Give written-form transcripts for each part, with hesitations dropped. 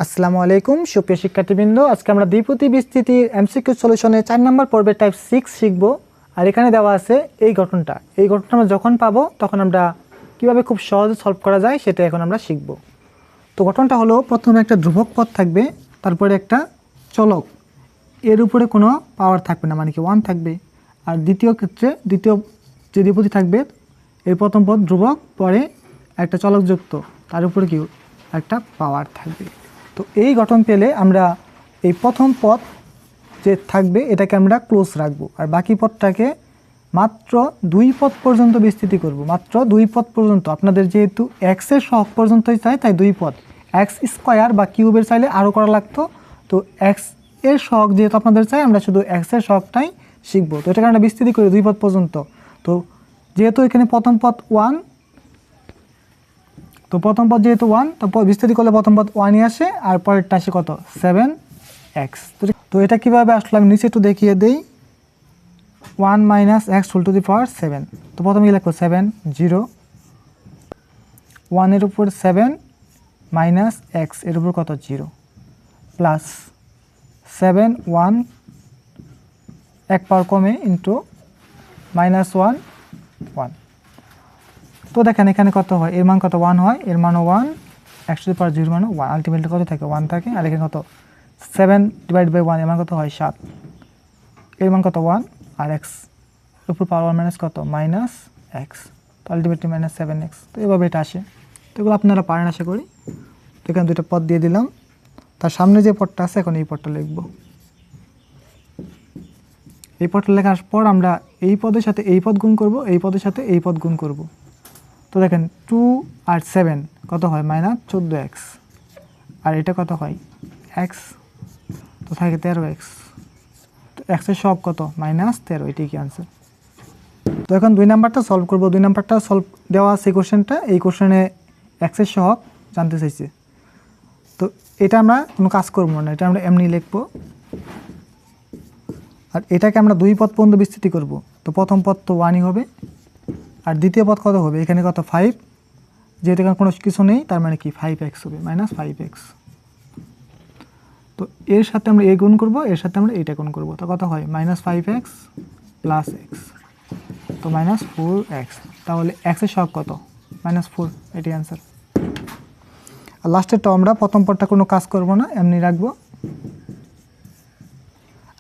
আসসালামু আলাইকুম সুপ্রিয় শিক্ষার্থীবৃন্দ, আজকে আমরা দ্বিপদী বিস্তৃতির এমসিকিউ সলিউশনে 4 নম্বর পর্বের টাইপ 6 শিখব। আর এখানে দেওয়া আছে এই গঠনটা আমরা যখন পাবো তখন আমরা কিভাবে খুব সহজে সলভ করা যায় সেটা এখন আমরা শিখব। তো গঠনটা হলো, প্রথমে একটা ধ্রুবক পদ থাকবে, তারপরে একটা চলক, এর উপরে কোনো পাওয়ার থাকবে না, মানে কি 1 থাকবে। আর দ্বিতীয় ক্ষেত্রে দ্বিতীয় যে দ্বিপদী থাকবে, এই প্রথম পদ ধ্রুবক, পরে একটা চলক যুক্ত, তার উপরে কি একটা পাওয়ার থাকবে। তো এই গঠন পেলে আমরা এই প্রথম পদ যে থাকবে এটাকে আমরা ক্লোজ রাখবো, আর বাকি পদটাকে মাত্র 2 পদ পর্যন্ত বিস্তৃতি করব, মাত্র 2 পদ পর্যন্ত। আপনাদের যেহেতু এক্সের সহগ পর্যন্তই চাই, তাই 2 পদ। এক্স স্কোয়ার বা কিউবের চাইলে আরও করা লাগতো, তো এক্স এর সহগ যেহেতু আপনাদের চাই, আমরা শুধু এক্সের সহগটাই শিখবো। তো এটাকে আমরা বিস্তৃতি করি 2 পদ পর্যন্ত। তো যেহেতু এখানে প্রথম পদ 1, তো প্রথম পদ যেহেতু 1, তো বিস্তৃতি করলে প্রথম পদ 1ই আসে, আর পরেরটা আসে কত 7x। তো এটা কীভাবে আসলে আমি নিচে একটু দেখিয়ে দিই। 1 - x হোল টু দি পাওয়ার 7। তো প্রথমে লিখবো 7 0, 1 এর উপর 7 মাইনাস x এর উপর কত 0, প্লাস 7 1 এক পাওয়ার কমে ইন্টু -1 1। তো দেখেন এখানে কত হয়, এর মান কত 1 হয়, এর মানও 1, x টু দি পাওয়ার 0 মানও 1, আলটিমেটলি কত থাকে 1 থাকে। আর এখানে কত 7 ডিভাইড বাই 1, এর মান কত হয় 7, এর মান কত 1, আর x উপর পাওয়ার 1 মাইনাস কত -x, তো আলটিমেটলি -7x। তো এভাবে এটা আসে। তো এগুলো আপনারা পারেন আশা করি। তো এখানে দুটো পদ দিয়ে দিলাম, তার সামনে যে পদটা আছে এখন এই পদটা লিখব। এই পদটা লেখার পর আমরা এই পদের সাথে এই পদ গুণ করব, এই পদের সাথে এই পদ গুণ করব। তো দেখেন 2 আর 7 কত হয় -14x, আর এটা কত হয় x, তো থাকে 13x। তো এক্সের সহগ কত -13, এটাই কি আনসার। তো এখন 2 নাম্বারটা সলভ করব। 2 নাম্বারটা সলভ দেওয়া আছে কোশ্চেনটা, এই কোশ্চেনে এক্সের সহগ জানতে চাইছে। তো এটা আমরা কোনো কাজ করব না, এটা আমরা এমনি লিখবো। আর এটাকে আমরা 2 পদ পর্যন্ত বিস্তৃতি করব। তো প্রথম পদ তো 1ই হবে, আর দ্বিতীয় পদ কত হবে, এখানে কত 5, যেহেতু এখানে কোনো কিছু নেই তার মানে কি 5x হবে, -5x। তো এর সাথে আমরা গুণ করব, এর সাথে আমরা এইটা গুণ করব, তো কত হয় -5x প্লাস x, তো -4x। তাহলে x এর সহগ কত -4, এটাই অ্যান্সার। আর লাস্টেরটা আমরা প্রথম পদটা কোনো কাজ করব না, এমনি রাখবো।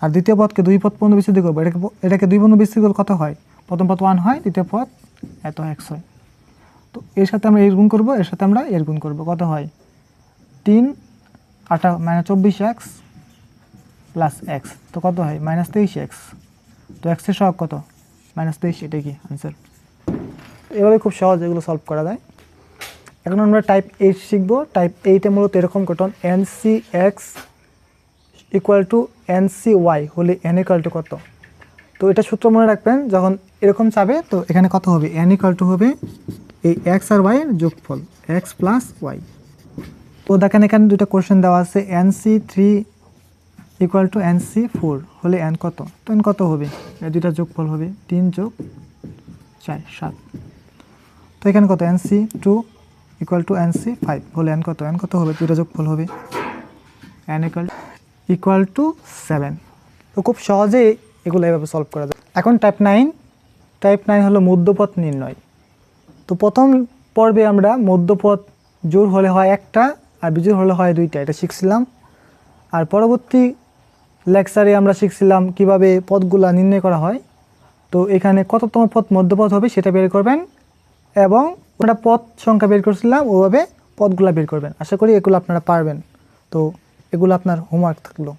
আর দ্বিতীয় পদকে 2 পদ পর্যন্ত বিস্তৃতি করবো, এটাকে 2 পর্যন্ত বিস্তৃতি করলে কত হয়, প্রথম পদ 1 হয়, দ্বিতীয় পদ এত x হয়। তো এর সাথে আমরা এর গুণ করব, এর সাথে আমরা এর গুণ করব, কত হয় 3 8 -24x প্লাস x, তো কত হয় -23x। তো x এর সহগ কত -23, এটাই কি আনসার। এভাবে খুব সহজ এগুলো সলভ করা যায়। এখন আমরা টাইপ 8 শিখব। টাইপ 8-এ মূলত এরকম গঠন, NC(x) = NC(y) হলে n = কত। তো এটা সূত্র মনে রাখবেন, যখন এরকম চাবে তো এখানে কত হবে, n = হবে এই x আর y এর যোগফল, x প্লাস y। তো দেখেন এখানে দুটো কোশ্চেন দেওয়া আছে, NC3 = NC4 হলে n কত। তো n কত হবে, এই দুইটা যোগফল হবে 3 + 4 7। তো এখানে কত NC2 = NC5 হলে n কত, n কত হবে, দুইটা যোগফল হবে n = 7। তো খুব সহজেই এগুলো এভাবে সলভ করা যায়। এখন টাইপ 9। টাইপ 9 হলো মধ্যপদ নির্ণয়। তো প্রথম পর্বে আমরা মধ্যপদ জোড় হলে হয় একটা আর বিজোড় হলে হয় দুইটা, এটা শিখছিলাম। আর পরবর্তী লেকচারে আমরা শিখছিলাম কিভাবে পদগুলা নির্ণয় করা হয়। তো এখানে কততম পদ মধ্যপদ হবে সেটা বের করবেন, এবং আমরা পদ সংখ্যা বের করছিলাম ওভাবে পদগুলা বের করবেন। আশা করি এগুলো আপনারা পারবেন। তো এগুলো আপনার হোমওয়ার্ক থাকলো।